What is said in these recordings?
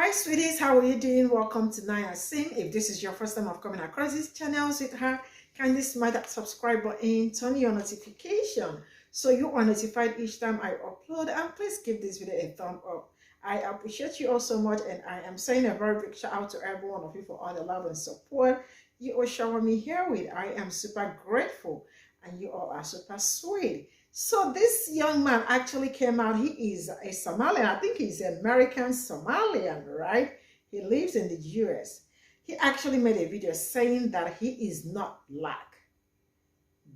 Hi sweeties, how are you doing? Welcome to Naya Sim. If this is your first time of coming across this channel, sweetheart, kindly smash that subscribe button, turn your notification so you are notified each time I upload, and please give this video a thumb up. I appreciate you all so much, and I am saying a very big shout out to every one of you for all the love and support you all shower me here with. I am super grateful, and you all are super sweet. So this young man actually came out. He is a Somalian. I think he's an American Somalian, right? He lives in the US. He actually made a video saying that he is not black.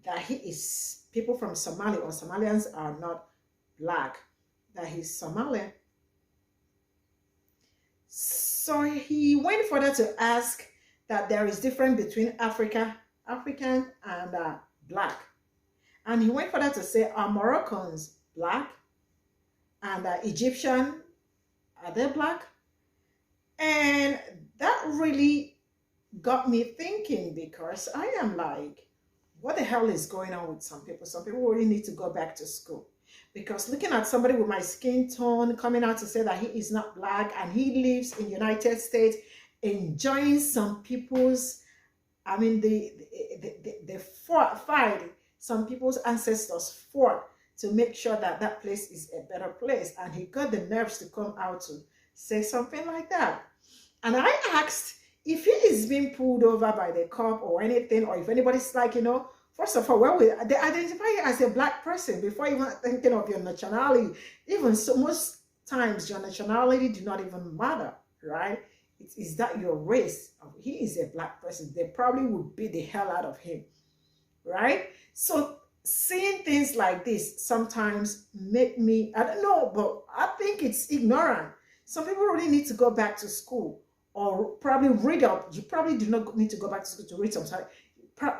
That he is, people from Somalia or Somalians are not black. That he's Somalian. So he went further to ask that there is difference between African and black. And he went further to say, are Moroccans black? And Egyptian, are they black? And that really got me thinking, because I am like, what the hell is going on with some people? Some people really need to go back to school. Because looking at somebody with my skin tone coming out to say that he is not black and he lives in the United States, enjoying some people's, I mean, the fight. Some people's ancestors fought to make sure that that place is a better place. And he got the nerves to come out to say something like that. And I asked if he is being pulled over by the cop or anything, or if anybody's like, you know, first of all, well, they identify you as a black person before even thinking of your nationality. Even so, most times your nationality do not even matter, right? Is that your race? He is a black person. They probably would beat the hell out of him, right? So seeing things like this sometimes make me, I don't know, but I think it's ignorant. Some people really need to go back to school, or probably read up. You probably do not need to go back to school to read some time.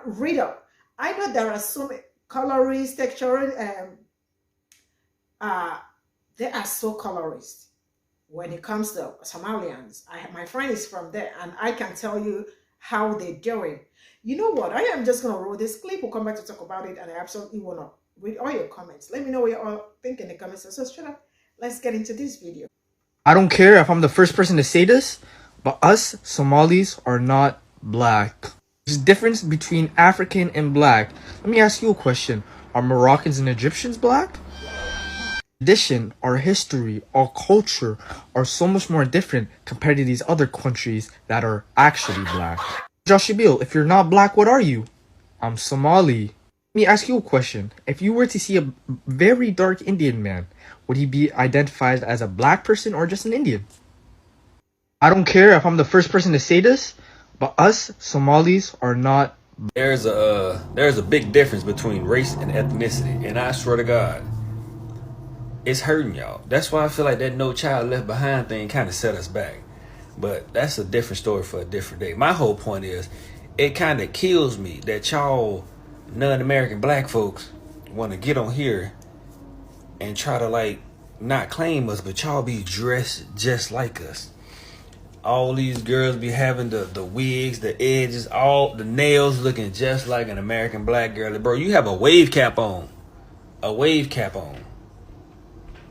Read up. I know there are some colorists, texturists, they are so colorist when it comes to Somalians. My friend is from there, and I can tell you how they do it. You know what? I am just going to roll this clip. We'll come back to talk about it, and I absolutely want to read all your comments. Let me know what you all think in the comments. So shut up. Let's get into this video. I don't care if I'm the first person to say this, but us Somalis are not black. There's a difference between African and black. Let me ask you a question. Are Moroccans and Egyptians black? Tradition, our history, our culture are so much more different compared to these other countries that are actually black. Joshua Bill, if you're not black, what are you? I'm Somali. Let me ask you a question. If you were to see a very dark Indian man, would he be identified as a black person or just an Indian? I don't care if I'm the first person to say this, but us Somalis are not. There's a big difference between race and ethnicity, and I swear to God, it's hurting y'all. That's why I feel like that No Child Left Behind thing kind of set us back. But that's a different story for a different day. My whole point is, it kind of kills me that y'all non-American black folks want to get on here and try to like not claim us, but y'all be dressed just like us. All these girls be having the wigs, the edges, all the nails looking just like an American black girl. Bro, you have a wave cap on. A wave cap on.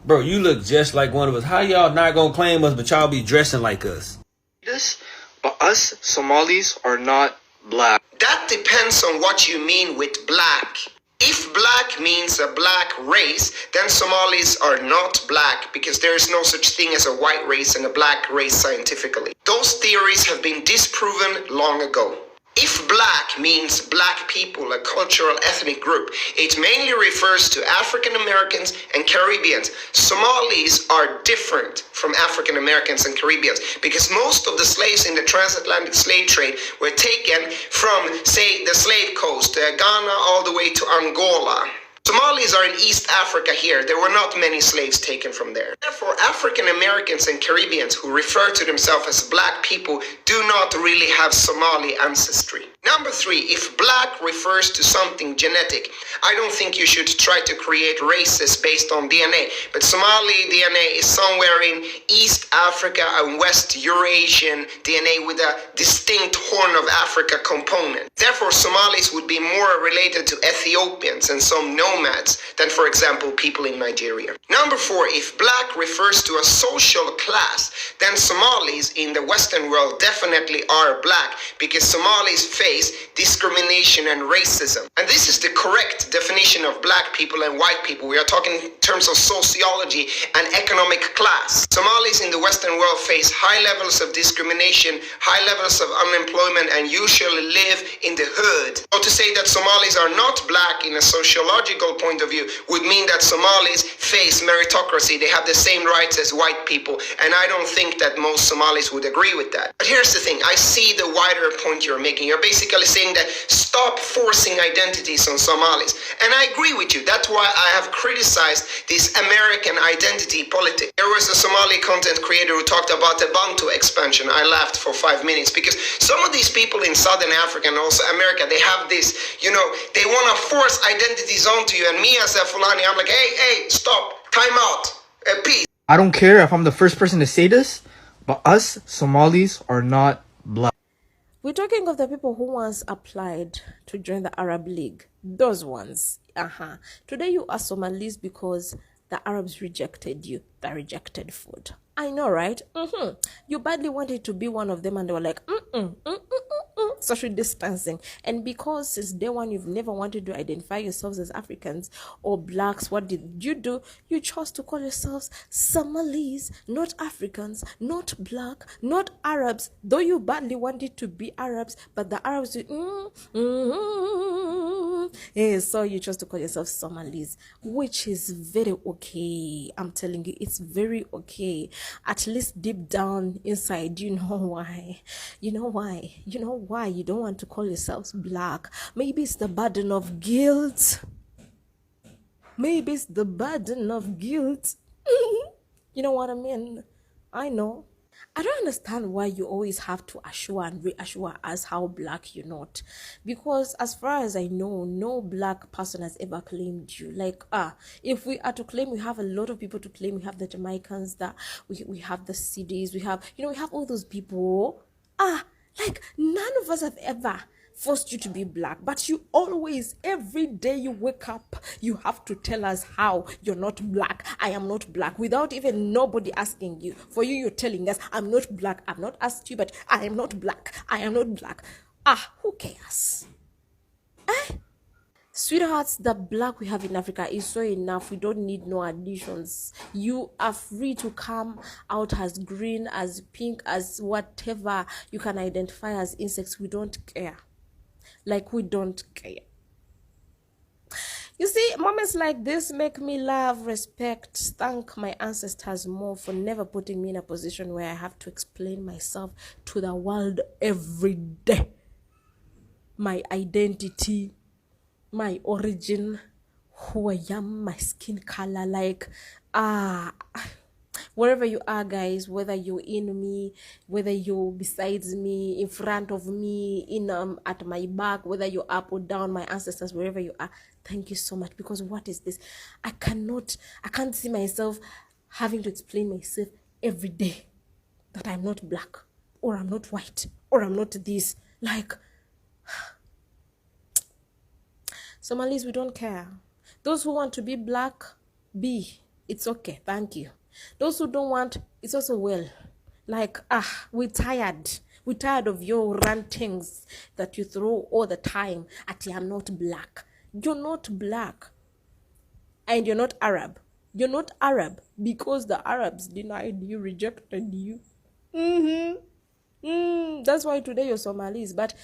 Bro, you look just like one of us. How y'all not gonna claim us, but y'all be dressing like us? This, but us Somalis are not black. That depends on what you mean with black. If black means a black race, then Somalis are not black, because there is no such thing as a white race and a black race scientifically. Those theories have been disproven long ago. If black means black people, a cultural ethnic group, it mainly refers to African Americans and Caribbeans. Somalis are different from African Americans and Caribbeans, because most of the slaves in the transatlantic slave trade were taken from, say, the slave coast, Ghana, all the way to Angola. Somalis are in East Africa here. There were not many slaves taken from there. Therefore, African Americans and Caribbeans who refer to themselves as black people do not really have Somali ancestry. Number 3, if black refers to something genetic, I don't think you should try to create races based on DNA. But Somali DNA is somewhere in East Africa and West Eurasian DNA with a distinct Horn of Africa component. Therefore, Somalis would be more related to Ethiopians and some nomads nomads than, for example, people in Nigeria. Number 4, if black refers to a social class, then Somalis in the Western world definitely are black because Somalis face discrimination and racism. And this is the correct definition of black people and white people. We are talking in terms of sociology and economic class. Somalis in the Western world face high levels of discrimination, high levels of unemployment, and usually live in the hood. So to say that Somalis are not black in a sociological point of view would mean that Somalis face meritocracy. They have the same rights as white people, and I don't think that most Somalis would agree with that. But here's the thing, I see the wider point you're making. You're basically saying that stop forcing identities on Somalis, and I agree with you. That's why I have criticized this American identity politics. There was a Somali content creator who talked about the Bantu expansion. I laughed for 5 minutes because some of these people in Southern Africa and also America, they have this, they want to force identities onto you, and me as a Fulani, I'm like, hey, stop, time out, peace. I don't care if I'm the first person to say this, but us Somalis are not black. We're talking of the people who once applied to join the Arab League. Those ones. Today you are Somalis because the Arabs rejected you. They rejected food. I know, right? You badly wanted to be one of them, and they were like, social distancing. And because since day one you've never wanted to identify yourselves as Africans or blacks, what did you do? You chose to call yourselves Somalis, not Africans, not black, not Arabs, though you badly wanted to be Arabs, but the Arabs did, so you chose to call yourself Somalis, which is very okay. I'm telling you, it's very okay. At least deep down inside, you know why. You know why you don't want to call yourselves black. Maybe it's the burden of guilt. You know what I mean? I know. I don't understand why you always have to assure and reassure us how black you're not. Because as far as I know, no black person has ever claimed you. Like, if we are to claim, we have a lot of people to claim. We have the Jamaicans, that we have the cities, we have all those people. Like, none of us have ever forced you to be black, but you always, every day you wake up, you have to tell us how you're not black. I am not black, without even nobody asking you. For you, you're telling us, I'm not black. I've not asked you, but I am not black. I am not black. Who cares? Sweethearts, the black we have in Africa is so enough. We don't need no additions. You are free to come out as green, as pink, as whatever you can identify as insects. We don't care. Like, we don't care. You see, moments like this make me love, respect, thank my ancestors more for never putting me in a position where I have to explain myself to the world every day. My identity, my origin, who I am, my skin color, like, wherever you are, guys, whether you're in me, whether you're besides me, in front of me, at my back, whether you're up or down, my ancestors, wherever you are, thank you so much. Because what is this? I can't see myself having to explain myself every day that I'm not black, or I'm not white, or I'm not this. Like, Somalis, we don't care. Those who want to be black, it's okay, thank you. Those who don't want, it's also well. Like, we're tired. We're tired of your rantings that you throw all the time at I'm not black. You're not black. And you're not Arab. You're not Arab because the Arabs denied you, rejected you. That's why today you're Somalis. But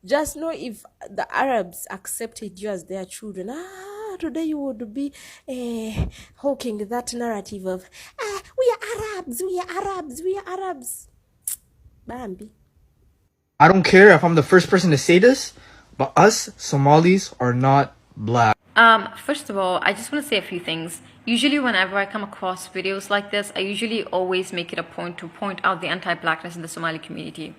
just know, if the Arabs accepted you as their children, today you would be hawking that narrative of, we are Arabs. Bambi. I don't care if I'm the first person to say this, but us Somalis are not black. First of all, I just want to say a few things. Usually whenever I come across videos like this, I usually always make it a point to point out the anti-blackness in the Somali community.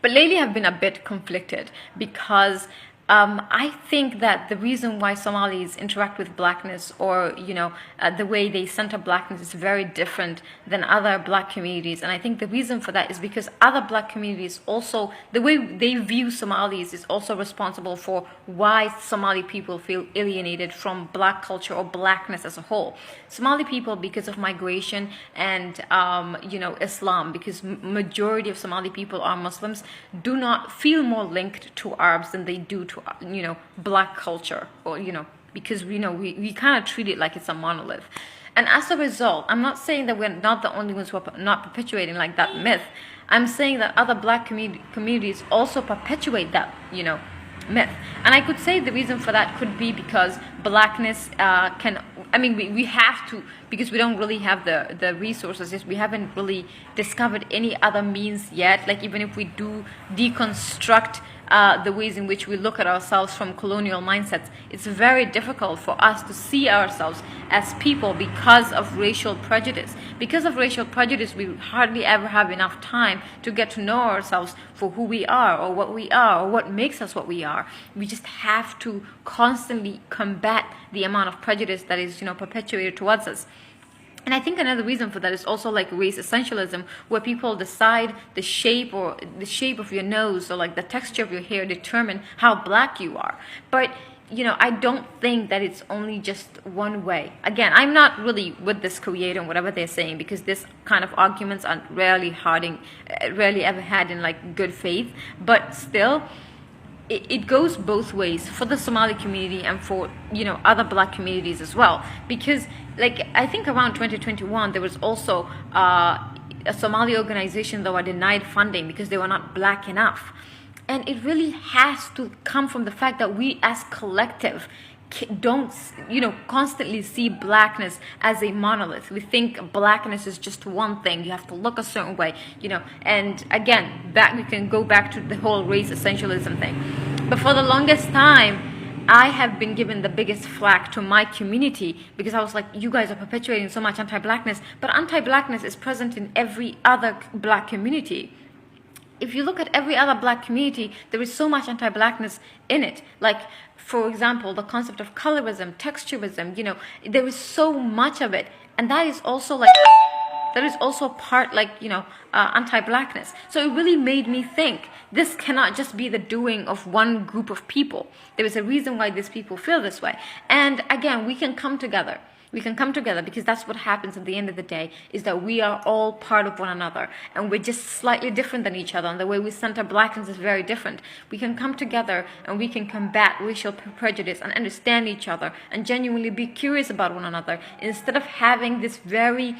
But lately I've been a bit conflicted because I think that the reason why Somalis interact with blackness, or the way they center blackness, is very different than other black communities. And I think the reason for that is because other black communities also, the way they view Somalis is also responsible for why Somali people feel alienated from black culture or blackness as a whole. Somali people, because of migration and Islam, because majority of Somali people are Muslims, do not feel more linked to Arabs than they do to black culture, or because we kind of treat it like it's a monolith. And as a result, I'm not saying that we're not the only ones who are not perpetuating like that myth. I'm saying that other black communities also perpetuate that myth. And I could say the reason for that could be because blackness we have to, because we don't really have the resources. We haven't really discovered any other means yet. Like, even if we do deconstruct the ways in which we look at ourselves from colonial mindsets, it's very difficult for us to see ourselves as people because of racial prejudice. Because of racial prejudice, we hardly ever have enough time to get to know ourselves for who we are, or what we are, or what makes us what we are. We just have to constantly combat the amount of prejudice that is perpetuated towards us. And I think another reason for that is also like race essentialism, where people decide the shape of your nose, or like the texture of your hair determine how black you are. But I don't think that it's only just one way. Again, I'm not really with this creator and whatever they're saying, because this kind of arguments are rarely ever had in like good faith. But still, it goes both ways for the Somali community and for other black communities as well. Because like, I think around 2021 there was also a Somali organization that were denied funding because they were not black enough. And it really has to come from the fact that we as collective don't constantly see blackness as a monolith. We think blackness is just one thing. You have to look a certain way, and again, we can go back to the whole race essentialism thing. But for the longest time, I have been given the biggest flack to my community, because I was like, you guys are perpetuating so much anti-blackness. But anti-blackness is present in every other black community. If you look at every other black community, there is so much anti-blackness in it. Like, for example, the concept of colorism, texturism, there is so much of it. And that is also part anti-blackness. So it really made me think, this cannot just be the doing of one group of people. There is a reason why these people feel this way. And again, we can come together. We can come together, because that's what happens at the end of the day, is that we are all part of one another, and we're just slightly different than each other, and the way we center blackness is very different. We can come together and we can combat racial prejudice and understand each other and genuinely be curious about one another, instead of having this very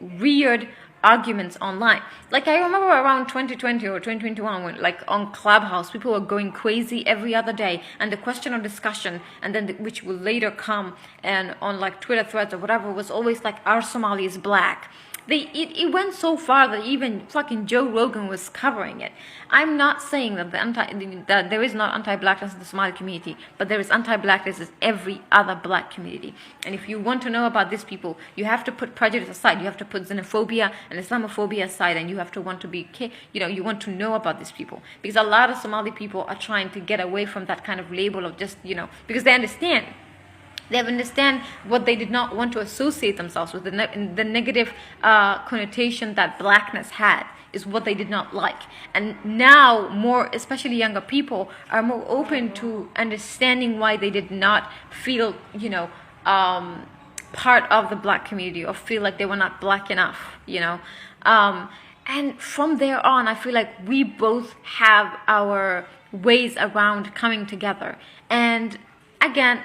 weird arguments online. Like, I remember around 2020 or 2021, when like on Clubhouse, people were going crazy every other day, and the question or discussion, and then which will later come and on like Twitter threads or whatever, was always like, are Somalis black? It went so far that even fucking Joe Rogan was covering it. I'm not saying that that there is not anti-blackness in the Somali community, but there is anti-blackness in every other black community. And if you want to know about these people, you have to put prejudice aside. You have to put xenophobia and Islamophobia aside, and you have to want to be, you want to know about these people, because a lot of Somali people are trying to get away from that kind of label of just, because they understand. They understand what they did not want to associate themselves with. The negative connotation that blackness had is what they did not like. And now, more, especially younger people, are more open to understanding why they did not feel, part of the black community, or feel like they were not black enough, And from there on, I feel like we both have our ways around coming together. And again,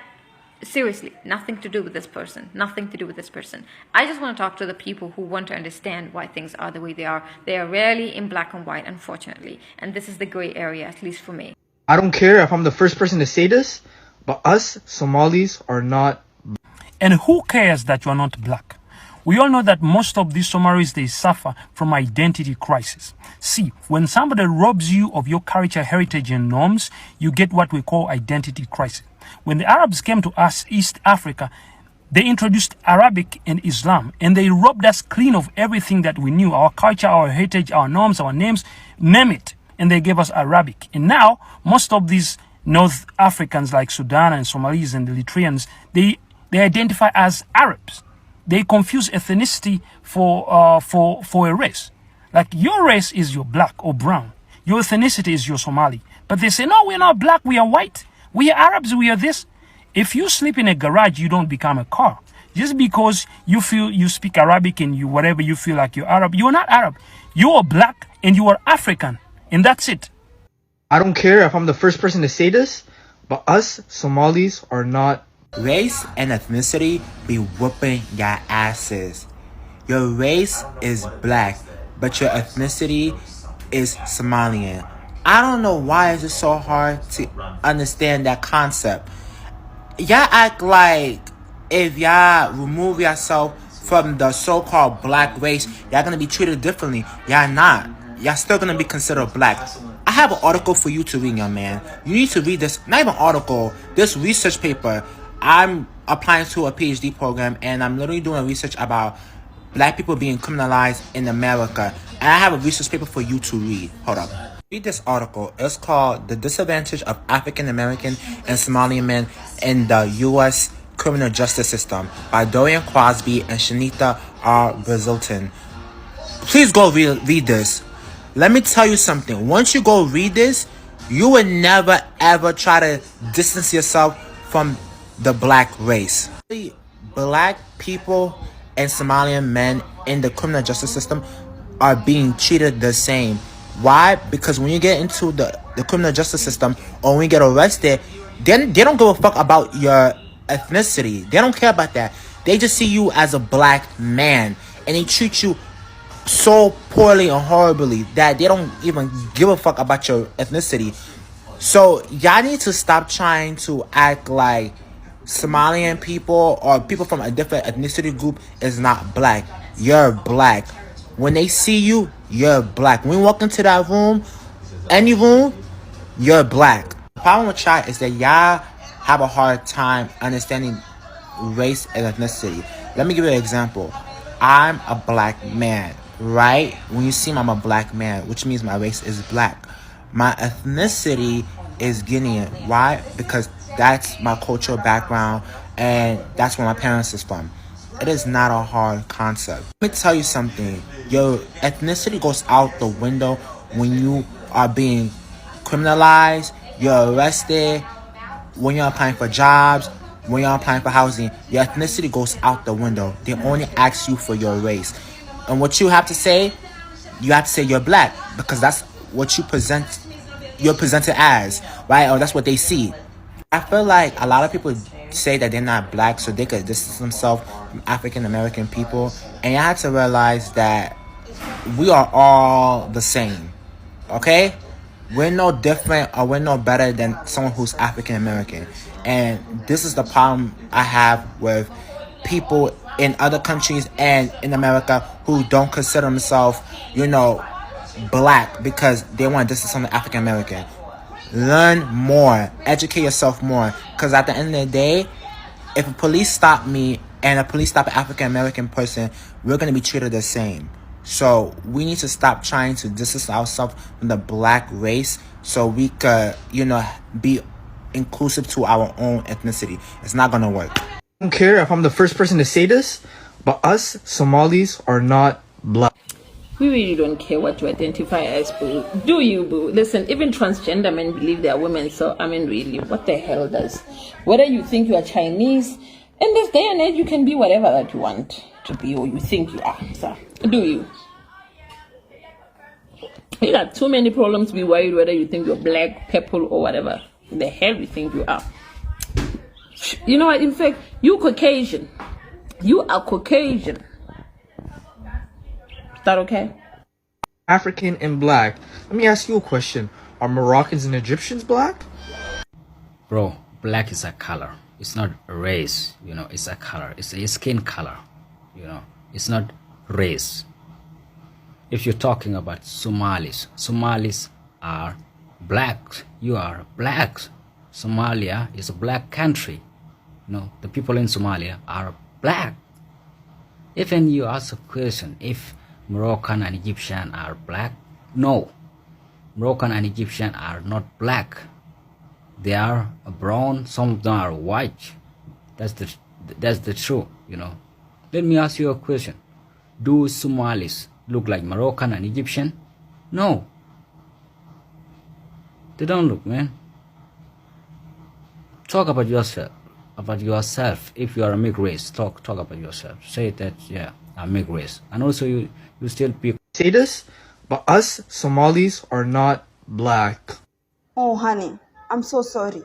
seriously, nothing to do with this person. I just want to talk to the people who want to understand why things are the way they are. They are rarely in black and white, unfortunately. And this is the gray area, at least for me. I don't care if I'm the first person to say this, but us Somalis are not. And who cares that you are not black? We all know that most of these Somalis, they suffer from identity crisis. See, when somebody robs you of your culture, heritage, and norms, you get what we call identity crisis. When the Arabs came to us, East Africa, they introduced Arabic and Islam, and they robbed us clean of everything that we knew, our culture, our heritage, our norms, our names, name it, and they gave us Arabic. And now, most of these North Africans like Sudan and Somalis and Eritreans, they identify as Arabs. They confuse ethnicity for a race. Like your race is your black or brown. Your ethnicity is your Somali. But they say, no, we're not black, we are white. We are Arabs, we are this. If you sleep in a garage, you don't become a car. Just because you feel you speak Arabic and you whatever you feel like you're Arab, you're not Arab. You are black and you are African. And that's it. I don't care if I'm the first person to say this, but us Somalis are not. Race and ethnicity be whooping your asses. Your race is black, but your ethnicity is Somalian. I don't know why it's just so hard to understand that concept. Y'all act like if y'all remove yourself from the so-called black race, y'all gonna be treated differently. Y'all not. Y'all still gonna be considered black. I have an article for you to read, young man. You need to read this, not even article, this research paper. I'm applying to a PhD program, and I'm literally doing research about black people being criminalized in America. And I have a research paper for you to read. Hold up. Read this article. It's called The Disadvantage of African American and Somali Men in the U.S. Criminal Justice System by Dorian Crosby and Shanita R. Brazilton. Please go read this. Let me tell you something. Once you go read this, you would never ever try to distance yourself from the black race. Black people and Somalian men in the criminal justice system are being treated the same. Why? Because when you get into the criminal justice system or when you get arrested, they don't give a fuck about your ethnicity. They don't care about that. They just see you as a black man, and they treat you so poorly and horribly that they don't even give a fuck about your ethnicity. So y'all need to stop trying to act like Somalian people or people from a different ethnicity group is not black. You're black. When they see you, you're black. When you walk into that room, any room, you're black. The problem with y'all is that y'all have a hard time understanding race and ethnicity. Let me give you an example. I'm a black man, right? When you see me, I'm a black man, which means my race is black. My ethnicity is Guinean. Why? Because that's my cultural background and that's where my parents is from. It is not a hard concept. Let me tell you something. Your ethnicity goes out the window when you are being criminalized, you're arrested, when you're applying for jobs, when you're applying for housing. Your ethnicity goes out the window. They only ask you for your race. And what you have to say, you have to say you're black because that's what you're presented as, right? Or that's what they see. I feel like a lot of people say that they're not black so they could distance themselves from African American people, and you have to realize that we are all the same, okay? We're no different or we're no better than someone who's African American. And this is the problem I have with people in other countries and in America who don't consider themselves, black because they want to distance from the African American. Learn more, educate yourself more, because at the end of the day, if a police stop me and a police stop an African American person, we're going to be treated the same. So we need to stop trying to distance ourselves from the black race so we could, be inclusive to our own ethnicity. It's not going to work. I don't care if I'm the first person to say this, but us Somalis are not black. We really don't care what you identify as, boo. Do you, boo? Listen, even transgender men believe they are women, so really, what the hell does? Whether you think you are Chinese, in this day and age, you can be whatever that you want to be or you think you are. So, do you? You got too many problems to be worried whether you think you're black, purple, or whatever the hell you think you are. You know what? In fact, you Caucasian. You are Caucasian. Is that okay? African and black. Let me ask you a question. Are Moroccans and Egyptians black? Bro, black is a color. It's not a race, it's a color. It's a skin color, It's not race. If you're talking about Somalis are black. You are black. Somalia is a black country. The people in Somalia are black. Even you ask a question, if Moroccan and Egyptian are black? No. Moroccan and Egyptian are not black. They are brown, some of them are white. That's the truth, you know. Let me ask you a question. Do Somalis look like Moroccan and Egyptian? No, they don't look, man. Talk about yourself. About yourself. If you are a mixed race, talk about yourself. Say that, yeah, I'm mixed race. And also you still people Say this, but us Somalis are not black. Oh, honey, I'm so sorry.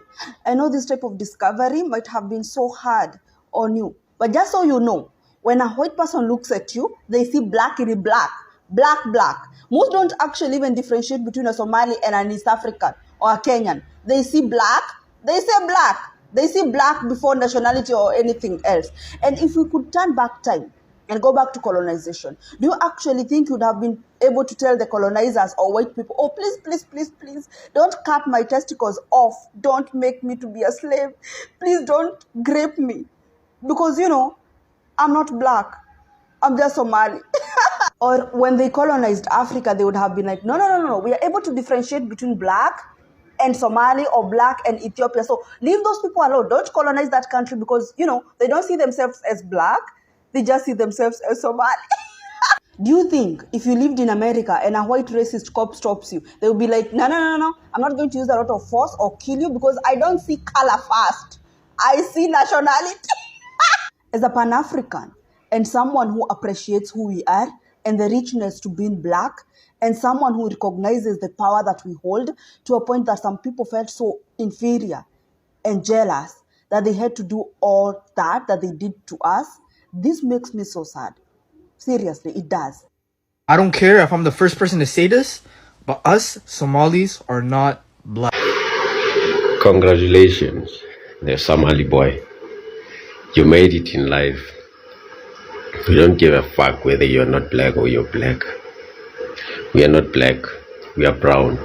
I know this type of discovery might have been so hard on you. But just so you know, when a white person looks at you, they see black in black. Black, black. Most don't actually even differentiate between a Somali and an East African or a Kenyan. They see black, they say black. They see black before nationality or anything else. And if we could turn back time and go back to colonization, do you actually think you'd have been able to tell the colonizers or white people, oh, please, please, please, please, don't cut my testicles off. Don't make me to be a slave. Please don't grape me. Because, you know, I'm not black. I'm just Somali. Or when they colonized Africa, they would have been like, no, no, no, no. We are able to differentiate between black and Somali or black and Ethiopia. So leave those people alone. Don't colonize that country because, you know, they don't see themselves as black. They just see themselves as Somali. Do you think if you lived in America and a white racist cop stops you, they will be like, no, no, no, no, I'm not going to use a lot of force or kill you because I don't see color first. I see nationality. As a Pan-African and someone who appreciates who we are and the richness to being black and someone who recognizes the power that we hold to a point that some people felt so inferior and jealous that they had to do all that they did to us, this makes me so sad. Seriously, it does. I don't care if I'm the first person to say this, but us Somalis are not black. Congratulations, the Somali boy. You made it in life. We don't give a fuck whether you're not black or you're black. We are not black. We are brown.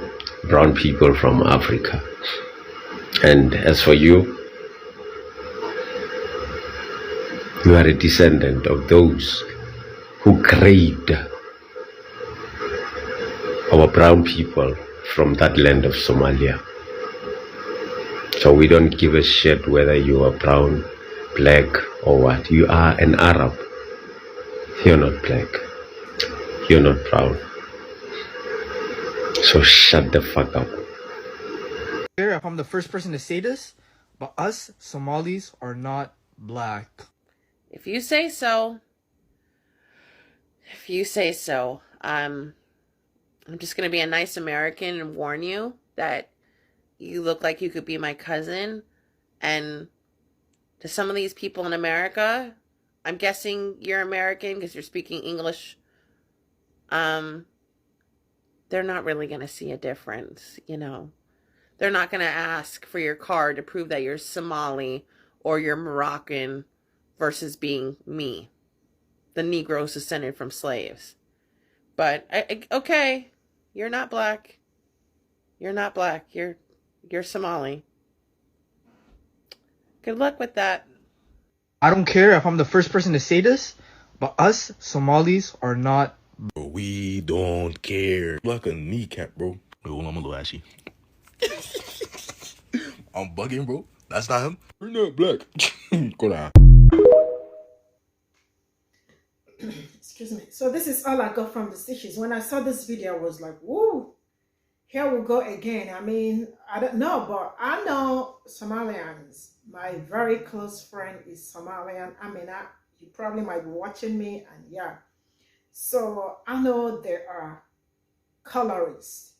Brown people from Africa. And as for you, you are a descendant of those who craved our brown people from that land of Somalia. So we don't give a shit whether you are brown, black, or what. You are an Arab. You're not black. You're not brown. So shut the fuck up. I don't care if I'm the first person to say this, but us Somalis are not black. If you say so. If you say so. I'm just going to be a nice American and warn you that you look like you could be my cousin. And to some of these people in America, I'm guessing you're American because you're speaking English. They're not really going to see a difference, you know. They're not going to ask for your card to prove that you're Somali or you're Moroccan versus being me, the Negroes descended from slaves. But, okay, you're not black. You're not black. You're Somali. Good luck with that. I don't care if I'm the first person to say this, but us Somalis are not. We don't care. Like a kneecap, bro. Wait, hold on, I'm a little ashy. I'm bugging, bro. That's not him. We're not black. Go down. Excuse me. So this is all I got from the stitches. When I saw this video, I was like, woo, here we go again. I mean, I don't know, but I know Somalians. My very close friend is Somalian. I mean, you probably might be watching me, and yeah. So I know there are colorists,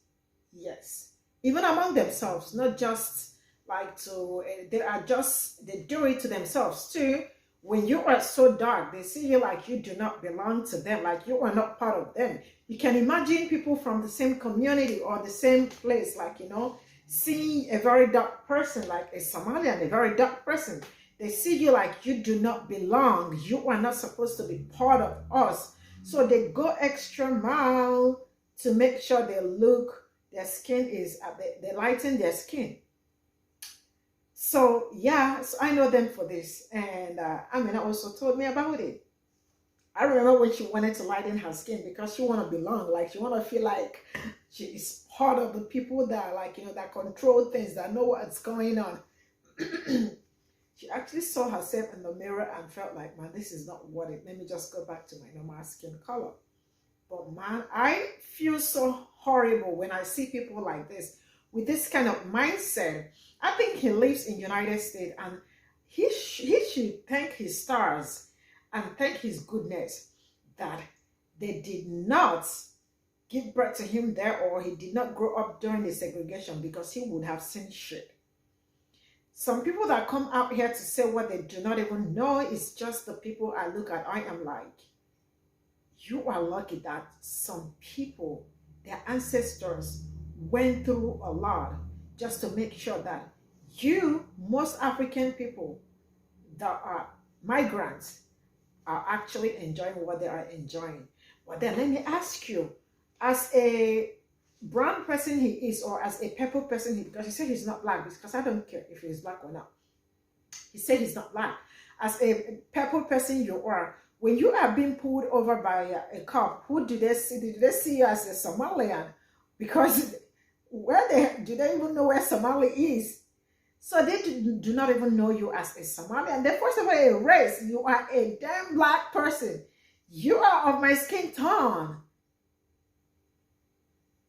yes, even among themselves, not just like they do it to themselves too. When you are so dark, they see you like you do not belong to them, like you are not part of them. You can imagine people from the same community or the same place, like, you know, seeing a very dark person, like a Somalian, a very dark person. They see you like you do not belong. You are not supposed to be part of us. So they go extra mile to make sure their skin is, they lighten their skin. So yeah, so I know them for this. And Amina also told me about it. I remember when she wanted to lighten her skin because she want to belong. Like, she want to feel like she is part of the people that, like, that control things, that know what's going on. She actually saw herself in the mirror and felt like, man, this is not what it. Let me just go back to my normal skin color. But man, I feel so horrible when I see people like this with this kind of mindset. I think he lives in United States, and he should thank his stars and thank his goodness that they did not give birth to him there, or he did not grow up during the segregation, because he would have seen shit. Some people that come out here to say what they do not even know is just the people I look at. I am like, you are lucky that some people, their ancestors, went through a lot just to make sure that most African people that are migrants, are actually enjoying what they are enjoying. But then let me ask you, as a brown person he is, or as a purple person because he said he's not black, because I don't care if he's black or not. He said he's not black. As a purple person you are, when you are being pulled over by a cop, who do they see? Did they see you as a Somalian? Because do they even know where Somali is? So they do not even know you as a Somalian. Then first of all, a race, you are a damn black person. You are of my skin tone.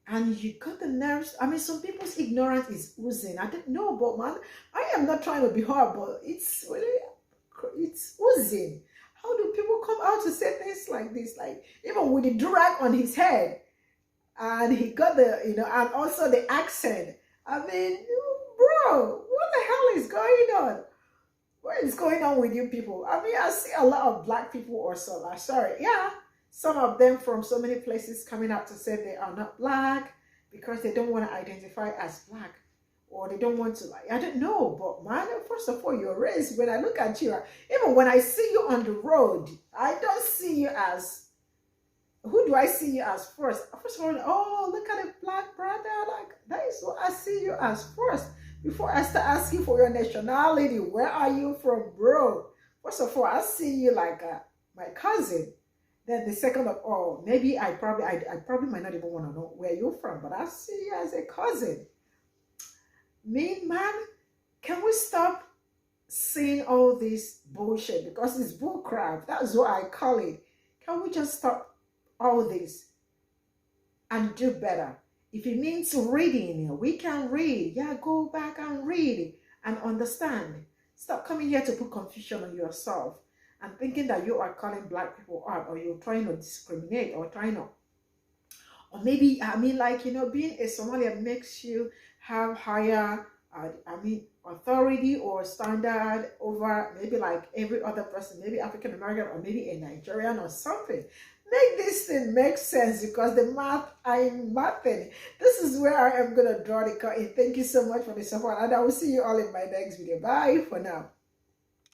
And you got the nerves. I mean, some people's ignorance is oozing. I don't know, but man, I am not trying to be horrible. It's oozing. How do people come out to say things like this? Like, even with the drag on his head, and he got the, and also the accent. I mean, bro, what the hell is going on? What is going on with you people? I mean, I see a lot of black people also. Sorry, yeah. Some of them from so many places coming out to say they are not black because they don't want to identify as black, or they don't want to, like, I don't know. But man, first of all, your race, when I look at you, even when I see you on the road, I don't see you as, who do I see you as first? First of all, oh, look at a black brother. Like, that is what I see you as first. Before I start asking for your nationality, where are you from, bro? First of all, I see you like my cousin. Then the second of all, maybe I probably might not even want to know where you're from, but I see you as a cousin. Mean man, can we stop seeing all this bullshit? Because it's bullcrap. That's what I call it. Can we just stop all this and do better? If it means reading, we can read. Yeah, go back and read and understand. Stop coming here to put confusion on yourself and thinking that you are calling black people out, or you're trying to discriminate, or or maybe, I mean, like, being a Somalian makes you have higher, authority or standard over maybe like every other person, maybe African American, or maybe a Nigerian or something. Make this thing make sense, because the math, I'm mathing. This is where I am going to draw the curtain. Thank you so much for the support, and I will see you all in my next video. Bye for now.